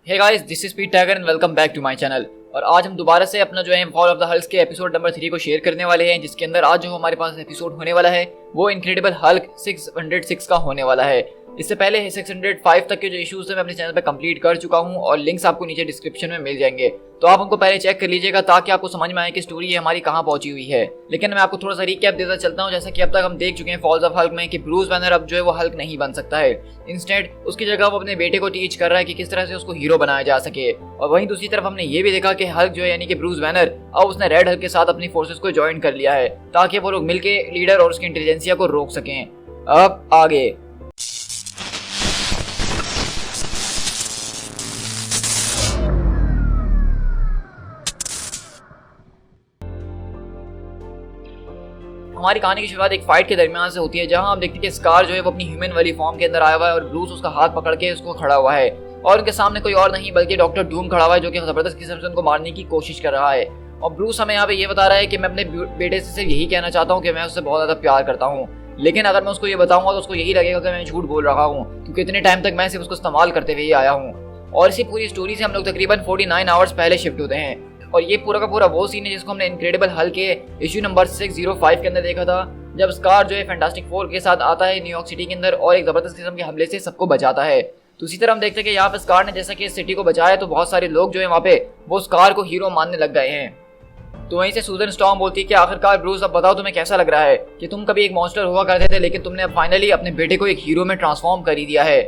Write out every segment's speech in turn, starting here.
Hey guys, this is Pete Tagger and welcome back to my channel. और आज हम दोबारा से अपना जो है फॉल ऑफ द हल्क के एपिसोड नंबर 3 को शेयर करने वाले हैं, जिसके अंदर आज जो हमारे पास एपिसोड होने वाला है वो इनक्रेडिबल हल्क 606 का होने वाला है। इससे पहले 605 तक के जो इश्यूज थे मैं अपने चैनल पे कंप्लीट कर चुका हूं और लिंक्स आपको नीचे डिस्क्रिप्शन में मिल जाएंगे, तो आप उनको पहले चेक कर लीजिएगा ताकि आपको समझ में आए कि स्टोरी हमारी कहां पहुंची हुई है। लेकिन मैं आपको थोड़ा सा रिकैप देता चलता हूं। जैसा कि अब तक हम देख चुके हैं फॉल्स ऑफ हल्क में कि ब्रूस बैनर अब जो है वो हल्क नहीं बन सकता है। इंस्टेंट उसकी जगह वो अपने बेटे को टीच कर रहा है कि किस तरह से उसको हीरो बनाया जा सके। और वहीं दूसरी तरफ हमने ये भी देखा कि हल्क जो है यानी कि ब्रूस बैनर अब उसने रेड हल्क के साथ अपनी फोर्सेस को ज्वाइन कर लिया है ताकि वो लोग मिलके लीडर और उसकी इंटेलिजेंसिया को रोक सकें। अब आगे हमारी कहानी की शुरुआत एक फाइट के दरमियान से होती है, जहां हम देखते हैं कि स्कार जो है वो अपनी ह्यूमन वाली फॉर्म के अंदर आया हुआ है और ब्रूस उसका हाथ पकड़ के उसको खड़ा हुआ है और उनके सामने कोई और नहीं बल्कि डॉक्टर डूम खड़ा हुआ है, जो कि जबरदस्त किस्म से उनको मारने की कोशिश कर रहा है। और ब्रूस हमें यहाँ पे ये बता रहा है कि मैं अपने बेटे से सिर्फ यही कहना चाहता हूँ कि मैं उससे बहुत ज्यादा प्यार करता हूँ, लेकिन अगर मैं उसको ये बताऊंगा तो उसको यही लगेगा कि मैं झूठ बोल रहा हूँ, क्योंकि इतने टाइम तक मैं सिर्फ उसको इस्तेमाल करते हुए ही आया हूँ। और इसी पूरी स्टोरी से हम लोग तकरीबन 49 आवर्स पहले शिफ्ट होते हैं और ये पूरा का पूरा वो सीन है जिसको हमने इनक्रेडिबल हल्क के इश्यू नंबर 605 के अंदर देखा था, जब स्कार जो है फैंटास्टिक फोर के साथ आता है न्यूयॉर्क सिटी के अंदर और एक जबरदस्त किस्म के हमले से सबको बचाता है। तो इसी तरह हम देखते हैं कि यहाँ पे स्कार ने जैसा कि इस सिटी को बचाया तो बहुत सारे लोग जो है वहाँ पे वो स्कार को हीरो मानने लग गए हैं। तो वहीं से सूजन स्टॉर्म बोलती है कि आखिरकार ब्रूस अब बताओ तुम्हें कैसा लग रहा है कि तुम कभी एक मॉन्स्टर हुआ करते थे लेकिन तुमने अब फाइनली अपने बेटे को एक हीरो में ट्रांसफॉर्म कर ही दिया है।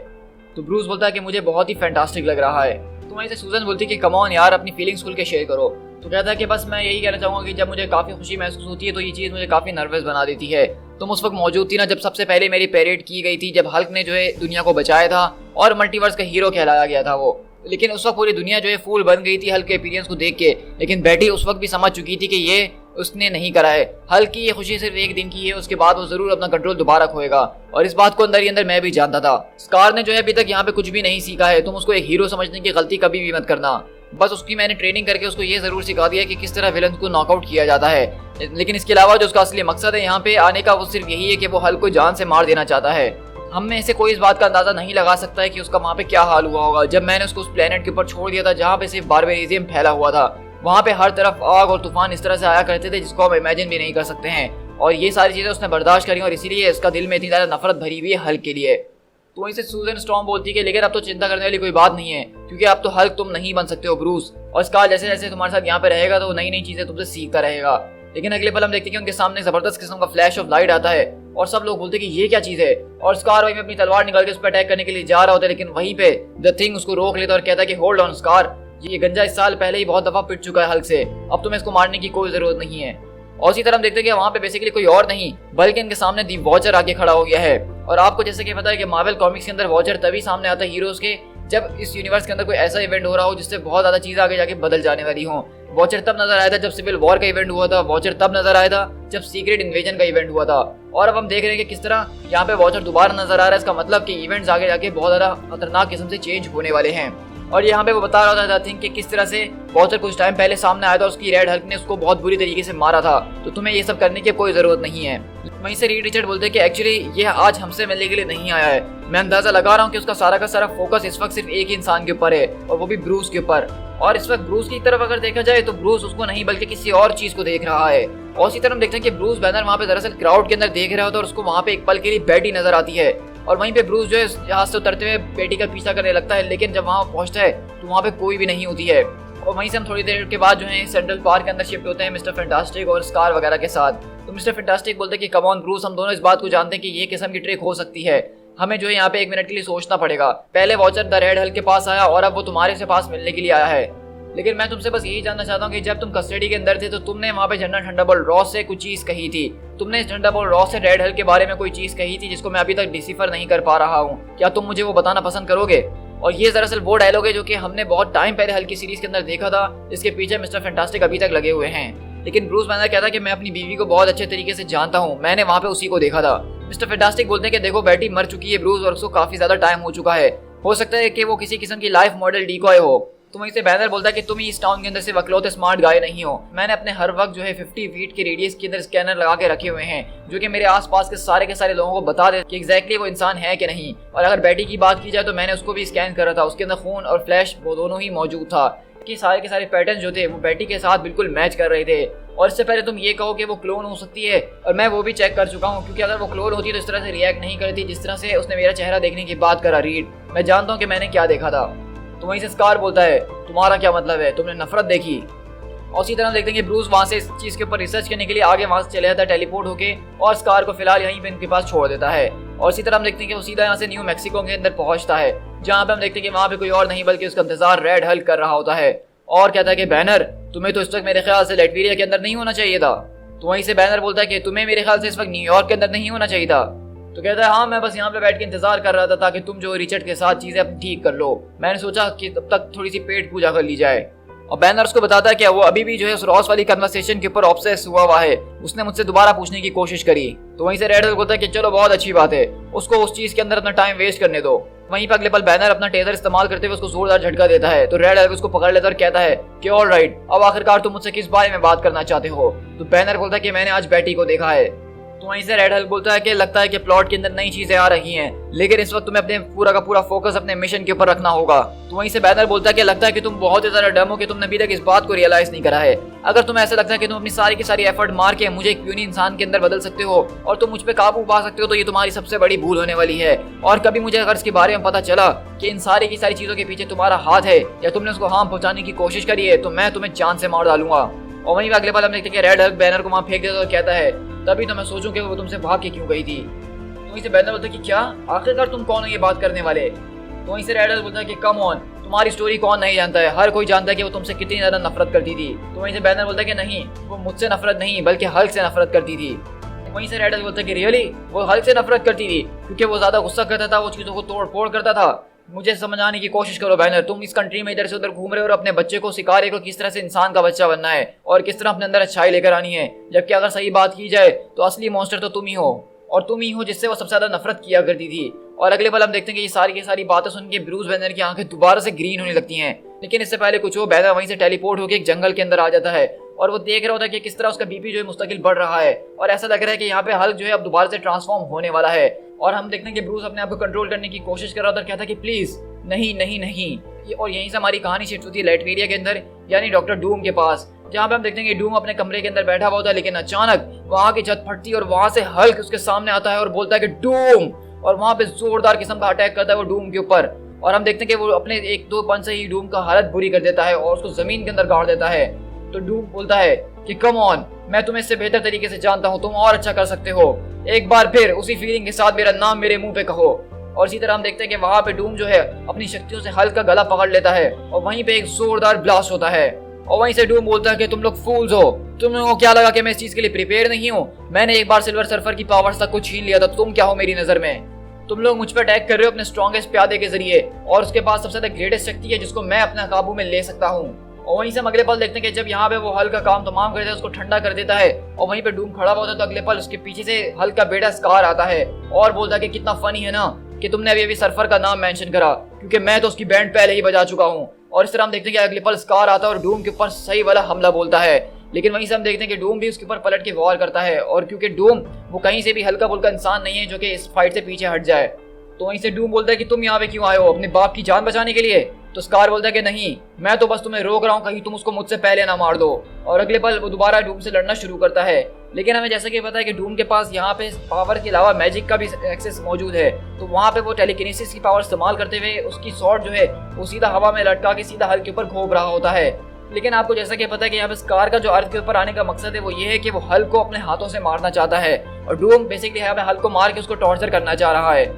तो ब्रूस बोलता है कि मुझे बहुत ही फैंटास्टिक लग रहा है। तो वहीं से सूजन बोलती है कि कम ऑन यार, अपनी फीलिंग्स खुल के शेयर करो। तो कहता है कि बस मैं यही कहना चाहूंगा कि जब मुझे काफी खुशी महसूस होती है तो ये चीज मुझे काफी नर्वस बना देती है। तुम उस वक्त मौजूद थी ना जब सबसे पहले मेरी पैरेड की गई थी, जब हल्क ने जो है दुनिया को बचाया था और मल्टीवर्स का हीरो कहलाया गया था वो। लेकिन उस वक्त पूरी दुनिया जो है फूल बन गई थी हल्क के अपीयरेंस को देख के, लेकिन बेटी उस वक्त भी समझ चुकी थी कि ये उसने नहीं करा है। हल्क की ये खुशी सिर्फ एक दिन की है, उसके बाद वो जरूर अपना कंट्रोल दोबारा खोएगा और इस बात को अंदर ही अंदर मैं भी जानता था। स्कार ने जो है अभी तक यहाँ पे कुछ भी नहीं सीखा है, तुम उसको एक हीरो समझने की गलती कभी भी मत करना। बस उसकी मैंने ट्रेनिंग करके उसको ये जरूर सिखा दिया कि किस तरह विलन को नॉकआउट किया जाता है, लेकिन इसके अलावा जो उसका असली मकसद है यहाँ पे आने का वो सिर्फ यही है कि वो हल्क को जान से मार देना चाहता है। हम में से कोई इस बात का अंदाजा नहीं लगा सकता है कि उसका वहाँ पे क्या हाल हुआ होगा जब मैंने उसको उस प्लेनेट के ऊपर छोड़ दिया था जहाँ पे सिर्फ बारबेरिज्म फैला हुआ था। वहाँ पे हर तरफ आग और तूफान इस तरह से आया करते थे जिसको हम इमेजिन भी नहीं कर सकते हैं, और ये सारी चीजें उसने बर्दाश्त करी और इसीलिए इसका दिल में इतनी ज्यादा नफरत भरी हुई है हल्क के लिए। तो वहीं से सूजन स्टॉर्म बोलती है कि लेकिन अब तो चिंता करने वाली कोई बात नहीं है, क्योंकि अब तो हल्क तुम नहीं बन सकते हो ब्रूस, और स्कार जैसे जैसे तुम्हारे साथ यहाँ पे रहेगा तो नई नई चीजें तुमसे सीखता रहेगा। लेकिन अगले पल हम देखते हैं कि उनके सामने जबरदस्त किस्म का फ्लैश ऑफ लाइट आता है और सब लोग बोलते हैं कि ये क्या चीज है, और स्कार वहीं पे अपनी तलवार निकाल के उस पर अटैक करने के लिए जा रहा होता है, लेकिन वहीं पे द थिंग उसको रोक लेता है और कहता है कि होल्ड ऑन स्कार, ये गंजा इस साल पहले ही बहुत दफा पिट चुका है हल्क से, अब तुम्हें इसको मारने की कोई जरूरत नहीं है। और इसी तरह हम देखते हैं कि वहाँ पे बेसिकली कोई और नहीं बल्कि इनके सामने दी वॉचर आके खड़ा हो गया है। और आपको जैसे कि पता है कि मार्वल कॉमिक्स के अंदर वॉचर तभी सामने आता है हीरोज के जब इस यूनिवर्स के अंदर कोई ऐसा इवेंट हो रहा हो जिससे बहुत ज्यादा चीजें आगे जाके बदल जाने वाली हो। वॉचर तब नजर आया था जब सिविल वॉर का इवेंट हुआ था, वॉचर तब नजर आया था जब सीक्रेट इन्वेजन का इवेंट हुआ था, और अब हम देख रहे हैं कि किस तरह यहाँ पे वॉचर दोबारा नजर आ रहा है। इसका मतलब कि इवेंट्स आगे जाके बहुत ज्यादा खतरनाक किस्म से चेंज होने वाले हैं। और यहाँ पे वो बता रहा था थिंक कि किस तरह से वॉचर कुछ टाइम पहले सामने आया था, उसकी रेड हल्क ने उसको बहुत बुरी तरीके से मारा था, तो तुम्हें ये सब करने की कोई जरूरत नहीं है। वहीं से रीड रिचर्ड बोलते हैं कि एक्चुअली ये आज हमसे मिलने के लिए नहीं आया है, मैं अंदाजा लगा रहा हूँ कि उसका सारा का सारा फोकस इस वक्त सिर्फ एक ही इंसान के ऊपर है और वो भी ब्रूस के ऊपर। और इस वक्त ब्रूस की तरफ अगर देखा जाए तो ब्रूस उसको नहीं बल्कि किसी और चीज को देख रहा है। और इसी तरह हम देखते हैं कि ब्रूस बैनर वहाँ पे दरअसल क्राउड के अंदर देख रहा होता है और उसको वहाँ पे एक पल के लिए बेटी नजर आती है, और वहीं पे ब्रूस जो है यहाँ से उतरते हुए बेटी का पीछा करने लगता है, लेकिन जब वहाँ पहुँचता है तो वहाँ पे कोई भी नहीं होती है। और वहीं से हम थोड़ी देर के बाद जो है सेंट्रल पार्क के अंदर शिफ्ट होते हैं मिस्टर फैंटास्टिक और स्कार वगैरह के साथ। तो मिस्टर फैंटास्टिक बोलते हैं कि कम ऑन ब्रूस, हम दोनों इस बात को जानते हैं कि ये किस्म की ट्रिक हो सकती है, हमें जो है यहाँ पे एक मिनट के लिए सोचना पड़ेगा। पहले वॉचर द रेड हल्क के पास आया और अब वो तुम्हारे से पास मिलने के लिए आया है, लेकिन मैं तुमसे बस यही जानना चाहता हूँ कि जब तुम कस्टडी के अंदर थे तो तुमने वहाँ पे जनरल थंडरबोल्ट रॉस से कुछ चीज कही थी, तुमने थंडरबोल्ट रॉस से रेड हल्क के बारे में कोई चीज कही थी जिसको मैं अभी तक डिसिफर नहीं कर पा रहा हूँ, क्या तुम मुझे वो बताना पसंद करोगे? और ये दरअसल वो डायलॉग है जो कि हमने बहुत टाइम पहले हल्क की सीरीज के अंदर देखा था, जिसके पीछे मिस्टर फैंटास्टिक अभी तक लगे हुए हैं। लेकिन ब्रूस बैनर कहता है कि मैं अपनी बीवी को बहुत अच्छे तरीके से जानता हूँ, मैंने वहाँ पे उसी को देखा था। मिस्टर फैंटास्टिक बोलते हैं कि देखो बेटी मर चुकी है ब्रूस, और उसको काफी ज्यादा टाइम हो चुका है, हो सकता है कि वो किसी किस्म की लाइफ मॉडल डिकॉय हो, तो वहीं से बैनर बोलता है कि तुम ही इस टाउन के अंदर सिर्फ अकलौते स्मार्ट गाय नहीं हो, मैंने अपने हर वक्त जो है 50 फीट के रेडियस के अंदर स्कैनर लगा के रखे हुए हैं जो कि मेरे आसपास के सारे लोगों को बता दे कि एग्जैक्टली वो इंसान है कि नहीं। और अगर बैटी की बात की जाए तो मैंने उसको भी स्कैन करा था, उसके अंदर खून और फ्लैश वो दोनों ही मौजूद था कि सारे के सारे पैटर्न जो थे वो बैटी के साथ बिल्कुल मैच कर रहे थे। और इससे पहले तुम ये कहो कि वो क्लोन हो सकती है, और मैं वो भी चेक कर चुका हूँ, क्योंकि अगर वो क्लोन होती तो इस तरह से रिएक्ट नहीं करती जिस तरह से उसने मेरा चेहरा देखने की बात करा। रीड, मैं जानता हूँ कि मैंने क्या देखा था। तो वहीं से स्कार बोलता है तुम्हारा क्या मतलब है, तुमने नफरत देखी। और इसी तरह देखते हैं कि ब्रूस वहाँ से इस चीज़ के ऊपर रिसर्च करने के लिए आगे वहाँ से चले जाता है टेलीपोर्ट होके, और स्कार को फिलहाल यहीं पे इनके पास छोड़ देता है। और इसी तरह हम देखते हैं कि वो सीधा यहाँ से न्यू मैक्सिको के अंदर पहुँचता है, जहाँ पे हम देखते हैं कि वहाँ पे कोई और नहीं बल्कि उसका इंतजार रेड हल्क कर रहा होता है और कहता है कि बैनर तुम्हें तो इस वक्त मेरे ख्याल से लैटविरिया के अंदर नहीं होना चाहिए था। तो वहीं से बैनर बोलता है कि तुम्हें मेरे ख्याल से इस वक्त न्यूयॉर्क के अंदर नहीं होना चाहिए था। तो कहता है हाँ, मैं बस यहाँ पे बैठ के इंतजार कर रहा था ताकि तुम जो रिचर्ड के साथ चीजें अपनी ठीक कर लो, मैंने सोचा कि तब तक थोड़ी सी पेट पूजा कर ली जाए। और बैनर उसको बताता है कि वो अभी भी जो है उस रॉस वाली कन्वर्सेशन के ऊपर ऑब्सेस हुआ है, उसने मुझसे दोबारा पूछने की कोशिश करी। तो वहीं से रेड हल्क बोलता है कि चलो बहुत अच्छी बात है, उसको उस चीज के अंदर अपना टाइम वेस्ट करने दो। वहीं पर अगले पल बैनर अपना टेजर इस्तेमाल करते हुए उसको जोरदार झटका देता है। तो रेड हल्क उसको पकड़ लेता है और कहता है कि ऑल राइट, अब आखिरकार तुम मुझसे किस बारे में बात करना चाहते हो। तो बैनर बोलता है कि मैंने आज बैटी को देखा है। तो वहीं से रेड हल्क बोलता है कि लगता है कि प्लॉट के अंदर नई चीजें आ रही हैं, लेकिन इस वक्त तुम्हें अपने पूरा का पूरा फोकस अपने मिशन के ऊपर रखना होगा। तो वहीं से बैनर बोलता है कि लगता है कि तुम बहुत ही ज्यादा डम हो कि तुमने अभी तक इस बात को रियलाइज नहीं करा है। अगर तुम्हें ऐसा लगता है कि तुम अपनी सारी की सारी एफर्ट मार के मुझे एक यूनी इंसान के अंदर बदल सकते हो और तुम मुझ पे काबू पा सकते हो, तो ये तुम्हारी सबसे बड़ी भूल होने वाली है। और कभी मुझे अगर इसके बारे में पता चला कि इन सारी की सारी चीजों के पीछे तुम्हारा हाथ है या तुमने उसको हार्म पहुंचाने की कोशिश करी है, तो मैं तुम्हें जान से मार डालूंगा। और वहीं अगले पल हम देखते हैं कि रेड हल्क बैनर को वहां फेंक देता है और कहता है तभी तो मैं सोचूं कि वो तुमसे भाग के क्यों गई थी। तो वहीं से बैनर बोलता है कि क्या आखिरकार तुम कौन हो ये बात करने वाले। तो वहीं से रेड हल्क बोलता है कि कम ऑन, तुम्हारी स्टोरी कौन नहीं जानता है, हर कोई जानता है कि वो तुमसे कितनी ज्यादा नफरत करती थी। तो वहीं से बैनर बोलता है कि नहीं, वो मुझसे नफरत नहीं बल्कि हल्क से नफरत करती थी। वहीं से रेड हल्क बोलता है कि रियली वो हल्क से नफरत करती थी क्योंकि वो ज्यादा गुस्सा करता था, वो चीजों को तोड़ फोड़ करता था। मुझे समझाने की कोशिश करो बैनर, तुम इस कंट्री में इधर से उधर घूम रहे हो और अपने बच्चे को सिखा रहे हो किस तरह से इंसान का बच्चा बनना है और किस तरह अपने अंदर अच्छाई लेकर आनी है, जबकि अगर सही बात की जाए तो असली मॉन्स्टर तो तुम ही हो, और तुम ही हो जिससे वो सबसे ज्यादा नफरत किया करती थी। और अगले पल हम देखते हैं कि ये सारी की सारी बातें सुन के ब्रूस बैनर की आंखें दोबारा से ग्रीन होने लगती हैं। लेकिन इससे पहले कुछ हो, बैनर वहीं से टेलीपोर्ट होकर एक जंगल के अंदर आ जाता है और वो देख रहा होता है कि किस तरह उसका बीपी जो है मुस्तकिल बढ़ रहा है, और ऐसा लग रहा है कि यहाँ पे हल्क जो है अब दोबारा से ट्रांसफॉर्म होने वाला है। और हम देखते हैं कि ब्रूस अपने आप को कंट्रोल करने की कोशिश कर रहा होता है, कहता है कि प्लीज नहीं नहीं नहीं। और यहीं से हमारी कहानी शिफ्ट होती है लैटविरिया के अंदर, यानी डॉक्टर डूम के पास, जहाँ पे हम देखते हैं कि डूम अपने कमरे के अंदर बैठा हुआ होता है, लेकिन अचानक वहाँ की छत फटती है और वहाँ से हल्क उसके सामने आता है और बोलता है कि डूम, और वहाँ पे जोरदार किस्म का अटैक करता है वो डूम के ऊपर। और हम देखते हैं कि वो अपने एक दो पंच से ही डूम का हालत बुरी कर देता है और उसको जमीन के अंदर गाड़ देता है। तो डूम बोलता है कि कम ऑन, मैं तुम्हें इससे बेहतर तरीके से जानता हूँ, तुम और अच्छा कर सकते हो, एक बार फिर उसी फीलिंग के साथ मेरा नाम मेरे मुंह पे कहो। और इसी तरह हम देखते हैं कि वहां पे डूम जो है अपनी शक्तियों से हल्क का गला पकड़ लेता है और वहीं पे एक जोरदार ब्लास्ट होता है। और वहीं से डूम बोलता है कि तुम लोग फूल्स हो, तुम लोगों को क्या लगा कि मैं इस चीज के लिए प्रिपेयर नहीं हूँ, मैंने एक बार सिल्वर सर्फर की पावर्स तक को छीन लिया था, तुम क्या हो मेरी नजर में, तुम लोग मुझ पर अटैक कर रहे हो अपने स्ट्रॉन्गेस्ट प्यादे के जरिए, और उसके पास सबसे ज्यादा ग्रेटेस्ट शक्ति है जिसको मैं अपने काबू में ले सकता हूँ। और वहीं से हम अगले पल देखते हैं कि जब यहाँ पे वो हल्क का काम तमाम करता है, उसको ठंडा कर देता है और वहीं पे डूम खड़ा होता है, तो अगले पल उसके पीछे से हल्क का बेटा स्कार आता है और बोलता है कि कितना फनी है ना कि तुमने अभी सर्फर का नाम मेंशन करा, क्योंकि मैं तो उसकी बैंड पहले ही बजा चुका हूँ। और इस तरह हम देखते हैं कि अगले पल स्कार आता है और डूम के ऊपर सही वाला हमला बोलता है, लेकिन वहीं से हम देखते हैं कि डूम भी उसके ऊपर पलट के वॉर करता है, और क्योंकि डूम वो कहीं से भी हल्का फुल्का इंसान नहीं है जो कि इस फाइट से पीछे हट जाए। तो वहीं से डूम बोलता है कि तुम यहाँ पे क्यों आए हो, अपने बाप की जान बचाने के लिए। तो स्कार बोलता है कि नहीं, मैं तो बस तुम्हें रोक रहा हूँ कहीं तुम उसको मुझसे पहले ना मार दो। और अगले पल वो दोबारा डूम से लड़ना शुरू करता है, लेकिन हमें जैसा कि पता है कि डूम के पास यहाँ पे पावर के अलावा मैजिक का भी एक्सेस मौजूद है, तो वहाँ पे वो टेलीकिनेसिस की पावर इस्तेमाल करते हुए उसकी स्वॉर्ड जो है वो सीधा हवा में लटका के सीधा हल्क के ऊपर घोंप रहा होता है। लेकिन आपको जैसा कि पता है कि यहाँ पे स्कार का जो अर्थ के ऊपर आने का मकसद है वो ये है कि वो हल्क को अपने हाथों से मारना चाहता है, और डूम बेसिकली यहाँ पे हल्क को मार के उसको टॉर्चर करना चाह रहा है।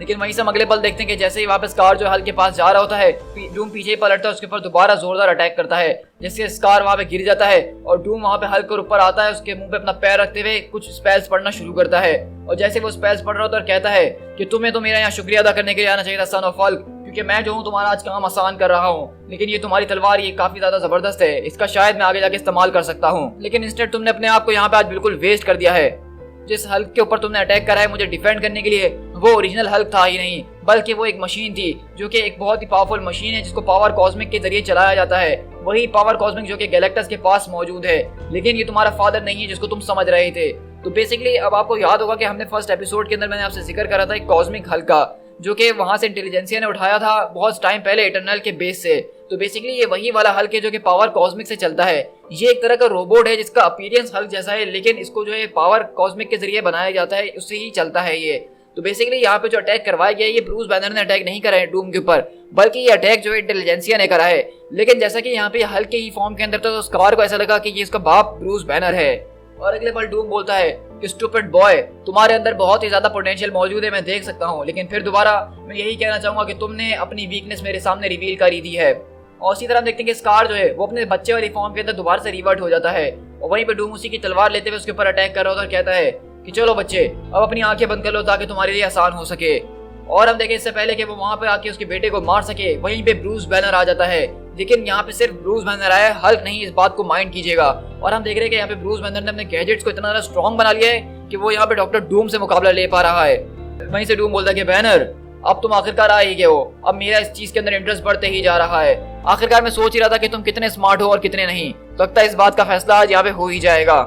लेकिन वहीं से हम अगले पल देखते हैं कि जैसे ही वापस स्कार जो हल्क के पास जा रहा होता है, डूम पीछे ही पलटता है, उसके ऊपर दोबारा जोरदार अटैक करता है, जिससे स्कार वहां पे गिर जाता है और डूम वहां पे हल्क के ऊपर आता है, उसके मुंह पे अपना पैर रखते हुए कुछ स्पेल्स पढ़ना शुरू करता है। और जैसे वो स्पेल्स पढ़ रहा होता है कहता है कि तुम्हें तो मेरा यहाँ शुक्रिया अदा करने के लिए आना चाहिए था सन ऑफ हल्क, क्योंकि मैं जो हूँ तुम्हारा आज काम आसान कर रहा हूँ, लेकिन ये तुम्हारी तलवार ये काफी ज्यादा जबरदस्त है, इसका शायद मैं आगे जाके इस्तेमाल कर सकता हूँ, लेकिन इंस्टेड तुमने अपने आप को यहाँ पे आज बिल्कुल वेस्ट कर दिया है। जिस हल्क के ऊपर तुमने अटैक करा है मुझे डिफेंड करने के लिए, वो ओरिजिनल हल्क था ही नहीं बल्कि वो एक मशीन थी जो कि एक बहुत ही पावरफुल मशीन है जिसको पावर कॉस्मिक के जरिए चलाया जाता है। वही पावर कॉस्मिक जो कि गैलेक्टस के पास मौजूद है, लेकिन ये तुम्हारा फादर नहीं है जिसको तुम समझ रहे थे। तो बेसिकली अब आपको याद होगा कि हमने फर्स्ट एपिसोड के अंदर मैंने आपसे जिक्र करा था एक कॉस्मिक हल का, जो कि वहां से इंटेलिजेंसिया ने उठाया था बहुत टाइम पहले इटरनल के बेस से। तो बेसिकली ये वही वाला हल्क है जो कि पावर कॉस्मिक से चलता है। ये एक तरह का रोबोट है जिसका अपीयरेंस हल्क जैसा है, लेकिन इसको जो है पावर कॉस्मिक के जरिए बनाया जाता है, उससे ही चलता है ये। तो बेसिकली यहाँ पे जो अटैक करवाया गया है ये ब्रूस बैनर ने अटैक नहीं करा है डूम के ऊपर, बल्कि ये अटैक जो है इंटेलिजेंसिया ने करा है। लेकिन जैसा कि यहाँ पे हल्क के ही फॉर्म के अंदर था तो स्कार को ऐसा लगा कि ये इसका बाप ब्रूस बैनर है। और अगले पल डूम बोलता है कि स्टूपिड बॉय, तुम्हारे अंदर बहुत ही ज्यादा पोटेंशियल मौजूद है, मैं देख सकता हूँ, लेकिन फिर दोबारा मैं यही कहना चाहूंगा कि तुमने अपनी वीकनेस मेरे सामने रिवील कर ही दी है। और इसी तरह हम देखते हैं कि स्कार जो है वो अपने बच्चे वाली फॉर्म के अंदर दोबारा से रिवर्ट हो जाता है और वहीं पे डूम उसी की तलवार लेते हुए उसके ऊपर अटैक कर रहा होता है और कहता है कि चलो बच्चे अब अपनी आंखें बंद कर लो ताकि तुम्हारे लिए आसान हो सके। और हम देखें इससे पहले कि वो वहां पे आके उसके बेटे को मार सके, वहीं पे ब्रूस बैनर आ जाता है। लेकिन यहाँ पे सिर्फ ब्रूस बैनर आया है, हल्क नहीं, इस बात को माइंड कीजिएगा। और हम देख रहे हैं कि यहाँ पे ब्रूस बैनर ने अपने गैजेट्स को इतना ज्यादा स्ट्रॉन्ग बना लिया है कि वो यहाँ पे डॉक्टर डूम से मुकाबला ले पा रहा है। वहीं से डूम बोलता है कि बैनर अब तुम आखिरकार आ ही गए हो, अब मेरा इस चीज के अंदर इंटरेस्ट बढ़ते ही जा रहा है। आखिरकार मैं सोच ही रहा था कि तुम कितने स्मार्ट हो और कितने नहीं, लगता है इस बात का फैसला आज यहाँ पे हो ही जाएगा।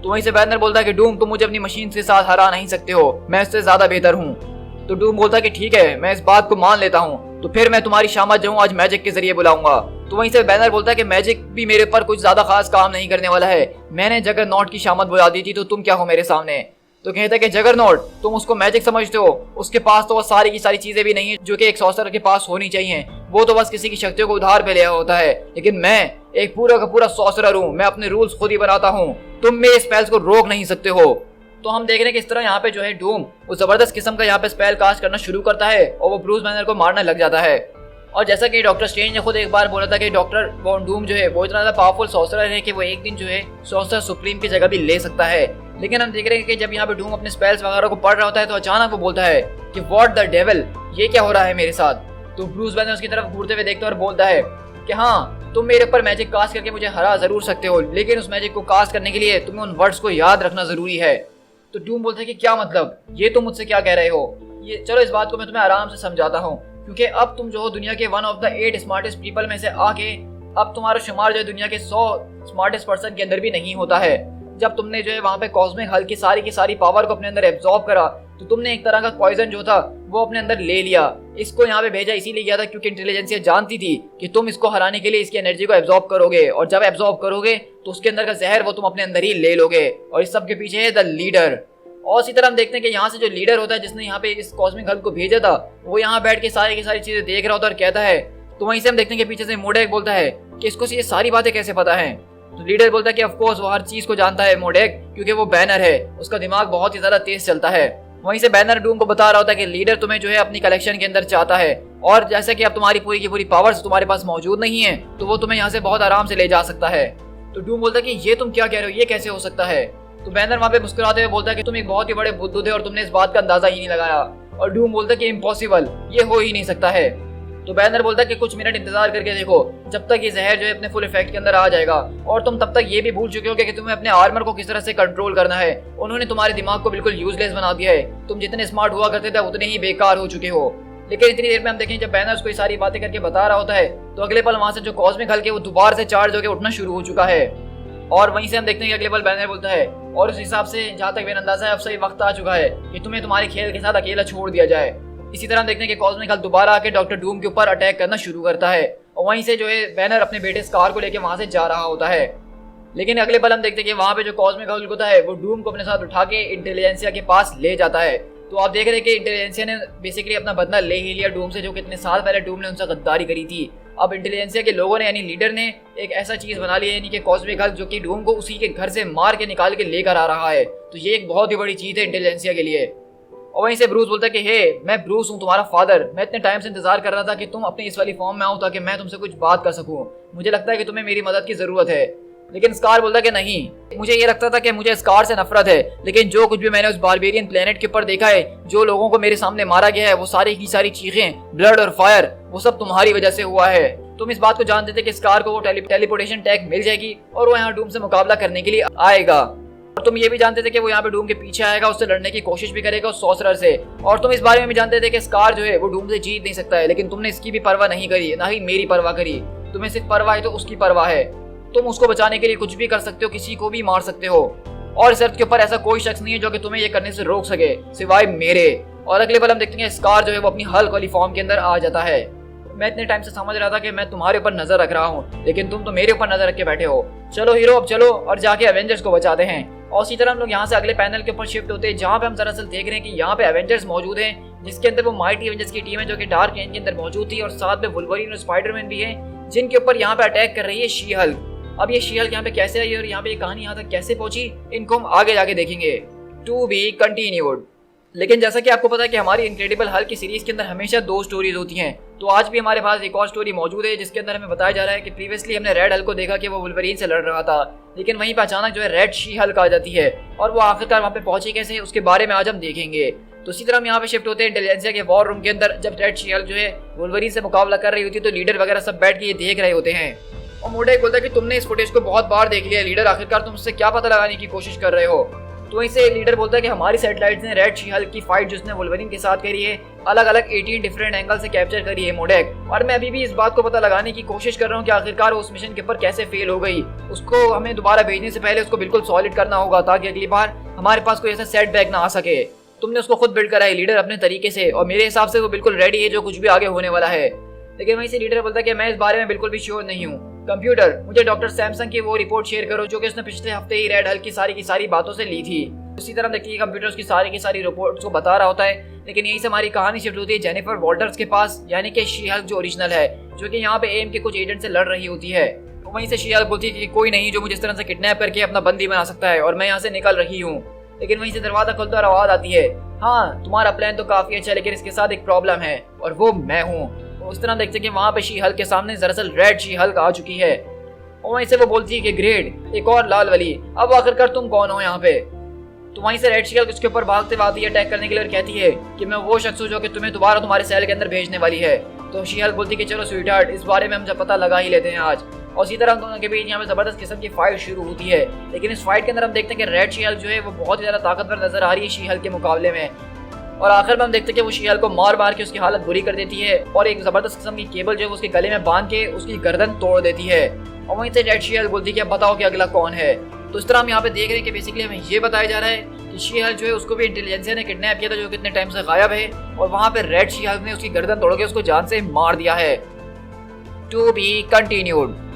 तो वहीं से बैनर बोलता है कि डूम तुम मुझे अपनी मशीन के साथ हरा नहीं सकते हो, मैं इससे ज्यादा बेहतर हूँ। तो डूम बोलता है कि ठीक है, मैं इस बात को मान लेता हूँ, तो फिर मैं तुम्हारी शामत जो हूँ आज मैजिक के जरिए बुलाऊंगा। तो वहीं से बैनर बोलता है कि मैजिक भी मेरे पर कुछ ज्यादा खास काम नहीं करने वाला है, मैंने जगरनॉट की शामत बुला दी थी, तो तुम क्या हो मेरे सामने। तो कहता है कि जगरनॉट तुम उसको मैजिक समझते हो, उसके पास तो वो सारी की सारी चीजें भी नहीं है जो कि एक सॉर्सरर के पास होनी चाहिए, वो तो बस किसी की शक्तियों को उधार पे लिया होता है। लेकिन मैं एक पूरा का पूरा सॉर्सरर हूँ, मैं अपने रूल्स खुद ही बनाता हूँ, तुम मेरे स्पेल्स को रोक नहीं सकते हो। तो हम देख रहे हैं कि इस तरह यहाँ पे जो है डूम उस जबरदस्त किस्म का यहाँ पे स्पेल कास्ट करना शुरू करता है और वो ब्रूस बैनर को मारने लग जाता है। और जैसा कि डॉक्टर स्ट्रेंज ने खुद एक बार बोला था कि डॉक्टर वॉन डूम जो है वो इतना ज्यादा पावरफुल सॉर्सरर है कि वो एक दिन जो है सॉर्सरर सुप्रीम की जगह भी ले सकता है। लेकिन हम देख रहे हैं कि जब यहाँ पे डूम अपने स्पेल्स वगैरह को पढ़ रहा होता है तो अचानक वो बोलता है कि व्हाट द डेविल, ये क्या हो रहा है मेरे साथ। तो ब्रूस बैनर उसकी तरफ घूरते हुए देखता है और बोलता है कि हाँ, तुम मेरे ऊपर मैजिक कास्ट करके मुझे हरा जरूर सकते हो, लेकिन उस मैजिक को कास्ट करने के लिए तुम्हें उन वर्ड्स को याद रखना जरूरी है। तो डूम बोलता है कि क्या मतलब, ये तुम मुझसे क्या कह रहे हो। ये चलो इस बात को मैं तुम्हें आराम से समझाता हूँ, क्योंकि अब तुम जो हो दुनिया के 1 ऑफ द 8 स्मार्टेस्ट पीपल में से आके अब तुम्हारा शुमार जो है दुनिया के 100 स्मार्टेस्ट पर्सन के अंदर भी नहीं होता है। जब तुमने जो है वहां पे कॉस्मिक हल की सारी पावर को अपने अंदर एब्जॉर्ब करा तो तुमने एक तरह का पॉइजन जो था वो अपने अंदर ले लिया। इसको यहाँ पे भेजा इसीलिए गया था क्योंकि इंटेलिजेंसिया जानती थी कि तुम इसको हराने के लिए इसकी एनर्जी को एब्जॉर्ब करोगे, और जब एब्जॉर्ब करोगे तो उसके अंदर का जहर वो तुम अपने अंदर ही ले लोगे। और इस सब के पीछे है द लीडर। और इसी तरह हम देखते हैं कि यहाँ से जो लीडर होता है जिसने यहाँ पे इस कॉस्मिक हल को भेजा था वो यहाँ बैठ के सारी की सारी चीजें देख रहा होता है और कहता है। तो वहीं से हम देखते हैं कि पीछे से मोडेक बोलता है कि इसको ये सारी बातें कैसे पता है। तो लीडर बोलता है कि ऑफ कोर्स वो हर चीज को जानता है मोडेक, क्योंकि वो बैनर है, उसका दिमाग बहुत ही ज्यादा तेज चलता है। वहीं से बैनर डूम को बता रहा होता है कि लीडर तुम्हें जो है अपनी कलेक्शन के अंदर चाहता है, और जैसे कि अब तुम्हारी पूरी की पूरी पावर्स तुम्हारे पास मौजूद नहीं है तो वो तुम्हें यहाँ से बहुत आराम से ले जा सकता है। तो डूम बोलता है कि ये तुम क्या कह रहे हो, ये कैसे हो सकता है। तो बैनर वहाँ पे मुस्कुराते हुए बोलता है कि तुम एक बहुत ही बड़े बुद्धू थे और तुमने इस बात का अंदाजा ही नहीं लगाया। और डूम बोलता है कि इम्पॉसिबल, ये हो ही नहीं सकता है। तो बैनर बोलता है कि कुछ मिनट इंतजार करके देखो, जब तक ये जहर जो है अपने फुल इफेक्ट के अंदर आ जाएगा, और तुम तब तक ये भी भूल चुके हो कि तुम्हें अपने आर्मर को किस तरह से कंट्रोल करना है। उन्होंने तुम्हारे दिमाग को बिल्कुल यूजलेस बना दिया है, तुम जितने स्मार्ट हुआ करते थे उतने ही बेकार हो चुके हो। लेकिन इतनी देर में हम देखें जब बैनर उसको ये सारी बातें करके बता रहा होता है तो अगले पल वहां से जो कॉस्मिक हल्के वो दोबारा से चार्ज होकर उठना शुरू हो चुका है। और वहीं से हम देखते हैं कि अगले पल बैनर बोलता है और उस हिसाब से जहाँ तक मेरा अंदाजा है अब सही वक्त आ चुका है कि तुम्हें तुम्हारे खेल के साथ अकेला छोड़ दिया जाए। इसी तरह हम देखते हैं कि कॉस्मिक हल्क दोबारा आके डॉक्टर डूम के ऊपर अटैक करना शुरू करता है और वहीं से जो है बैनर अपने बेटे स्कार को लेके वहां से जा रहा होता है। लेकिन अगले पल हम देखते हैं कि वहां पे जो कॉस्मिक हल्क होता है वो डूम को अपने साथ उठा के इंटेलिजेंसिया के पास ले जाता है। तो आप देख रहे हैं कि इंटेलिजेंसिया ने बेसिकली अपना बदला ले ही लिया डूम से, जो कि इतने साल पहले डूम ने उनसे गद्दारी करी थी। अब इंटेलिजेंसिया के लोगों ने यानी लीडर ने एक ऐसा चीज बना लिया यानी कि कॉस्मिक हल्क जो कि डूम को उसी के घर से मार के निकाल के लेकर आ रहा है। तो ये एक बहुत ही बड़ी चीज है इंटेलिजेंसिया के लिए। और वहीं से ब्रूस बोलता है कि हे, मैं ब्रूस हूँ तुम्हारा फादर, मैं इतने टाइम से इंतजार कर रहा था कि तुम अपनी इस वाली फॉर्म में आओ ताकि मैं तुमसे कुछ बात कर सकूं। मुझे लगता है कि तुम्हें मेरी मदद की जरूरत है। लेकिन स्कार बोलता है कि नहीं, मुझे ये लगता था कि मुझे स्कार से नफरत है, लेकिन जो कुछ भी मैंने उस बारबेरियन प्लेनेट के ऊपर देखा है, जो लोगों को मेरे सामने मारा गया है, वो सारी की सारी चीखें, ब्लड और फायर, वो सब तुम्हारी वजह से हुआ है। तुम इस बात को जानते थे कि स्कार को वो टेलीपोर्टेशन टैग मिल जाएगी और वो यहाँ डूम से मुकाबला करने के लिए आएगा। तुम ये भी जानते थे कि वो यहाँ पे डूम के पीछे आएगा, उससे लड़ने की कोशिश भी करेगा उस सॉर्सरर से, और तुम इस बारे में भी जानते थे कि स्कार जो है वो डूम से जीत नहीं सकता है, लेकिन तुमने इसकी भी परवाह नहीं करी, ना ही मेरी परवाह करी। तुम्हें सिर्फ परवाह है तो उसकी परवाह है। तुम उसको बचाने के लिए कुछ भी कर सकते हो, किसी को भी मार सकते हो, और इस अर्थ के ऊपर ऐसा कोई शख्स नहीं है जो कि तुम्हें ये करने से रोक सके सिवाय मेरे। और अगले पल हम देखते हैं स्कार जो है वो अपनी हल्क वाली फॉर्म के अंदर आ जाता है। मैं इतने टाइम से समझ रहा था कि मैं तुम्हारे ऊपर नजर रख रहा हूँ, लेकिन तुम तो मेरे ऊपर नजर रख के बैठे हो। चलो हीरो, अब चलो और जाके एवेंजर्स को बचाते हैं। और इसी तरह हम लोग यहाँ से अगले पैनल के ऊपर शिफ्ट होते हैं, जहाँ पे हम दरअसल देख रहे हैं कि यहाँ पे एवेंजर्स मौजूद हैं, जिसके अंदर वो माइटी एवेंजर्स की टीम है जो कि डार्क एंड के अंदर मौजूद थी, और साथ में वुल्वरीन और स्पाइडरमैन भी है, जिनके ऊपर यहाँ पे अटैक कर रही है शी हल्क। अब ये शी हल्क यहाँ पे कैसे आई और यहाँ पे ये कहानी यहाँ तक कैसे पहुंची, इनको हम आगे जाके देखेंगे। To be continued. लेकिन जैसा कि आपको पता है कि हमारी इनक्रेडिबल हल्क की सीरीज के अंदर हमेशा 2 स्टोरीज होती हैं, तो आज भी हमारे पास एक और स्टोरी मौजूद है, जिसके अंदर हमें बताया जा रहा है कि प्रीवियसली हमने रेड हल्क को देखा कि वो वुल्वरीन से लड़ रहा था, लेकिन वहीं पर अचानक जो है रेड शी हल्क आ जाती है, और वो आखिरकार वहाँ पे पहुंची कैसे, उसके बारे में आज हम देखेंगे। तो इसी तरह हम यहाँ पे शिफ्ट होते हैं इंटेलिजेंसिया के वॉर रूम के अंदर, जब रेड शी हल्क जो है वुल्वरीन से मुकाबला कर रही होती है, तो लीडर वगैरह सब बैठ के ये देख रहे होते हैं। और मोडेक बोलता है कि तुमने इस फुटेज को बहुत बार देख लिया लीडर, आखिरकार तुम उससे क्या पता लगाने की कोशिश कर रहे हो। तो वहीं से लीडर बोलता है कि हमारी सैटेलाइट्स ने रेड शी हल्क की फाइट जिसने वुल्वरीन के साथ करी है, अलग अलग 18 डिफरेंट एंगल से कैप्चर करी है मोडेक, और मैं अभी भी इस बात को पता लगाने की कोशिश कर रहा हूँ कि आखिरकार उस मिशन के ऊपर कैसे फेल हो गई। उसको हमें दोबारा भेजने से पहले उसको बिल्कुल सॉलिड करना होगा, ताकि अगली बार हमारे पास कोई ऐसा सेटबैक ना आ सके। तुमने उसको खुद बिल्ड करा है लीडर अपने तरीके से, और मेरे हिसाब से वो बिल्कुल रेडी है जो कुछ भी आगे होने वाला है। लेकिन वहीं से लीडर बोलता है कि मैं इस बारे में बिल्कुल भी श्योर नहीं हूँ। कंप्यूटर, मुझे डॉक्टर सैमसंग की वो रिपोर्ट शेयर करो जो कि उसने पिछले हफ्ते ही रेड हल्क की सारी बातों से ली थी। उसी तरह देखिए कंप्यूटर उसकी सारी रिपोर्ट्स को बता रहा होता है, लेकिन यहीं से हमारी कहानी शिफ्ट होती है जेनिफर वॉल्टर्स के पास, यानी कि शी हल्क जो ओरिजिनल है, जो कि यहाँ पे एम के कुछ एजेंट से लड़ रही होती है। तो वहीं से शी हल्क बोलती है कि कोई नहीं जो मुझे इस तरह से किडनैप करके अपना बंदी बना सकता है, और मैं यहाँ से निकल रही हूँ। लेकिन वहीं से दरवाजा खुलता और आवाज आती है, हाँ तुम्हारा प्लान तो काफी अच्छा है, लेकिन इसके साथ एक प्रॉब्लम है, और वो मैं हूँ। उस तरह देखते कि वहाँ पे शी हल्क के सामने दरअसल रेड शी हल्क आ चुकी है, और वहीं से वो बोलती है कि ग्रेट, एक और लाल वाली, अब आखिरकार तुम कौन हो यहाँ पे। तो वहीं से रेड शी हल्क उसके ऊपर भागते आती है अटैक करने के लिए, और कहती है कि मैं वो शख्स हूँ जो कि तुम्हें दोबारा तुम्हारे सेल के अंदर भेजने वाली है। तो शी हल्क बोलती है कि चलो स्वीटहार्ट, इस बारे में हम जब पता लगा ही लेते हैं आज। और इसी तरह हम दोनों के बीच यहाँ पे जबरदस्त किस्म की फाइट शुरू होती है, लेकिन इस फाइट के अंदर हम देखते हैं कि रेड शी हल्क जो है वो बहुत ही ज्यादा ताकतवर नजर आ रही है शी हल्क के मुकाबले में, और आखिर में हम देखते हैं कि वो शी हल्क को मार मार के उसकी हालत बुरी कर देती है, और एक जबरदस्त किस्म की केबल जो है उसके गले में बांध के उसकी गर्दन तोड़ देती है। और वहीं से रेड शी हल्क बोलती है कि अब बताओ कि अगला कौन है। तो इस तरह हम यहाँ पे देख रहे हैं कि बेसिकली हमें ये बताया जा रहा है कि शी हल्क जो है उसको भी इंटेलिजेंसिया ने किडनैप किया था, जो कितने टाइम से गायब है, और वहाँ पे रेड शी हल्क ने उसकी गर्दन तोड़ के उसको जान से मार दिया है। To be continued.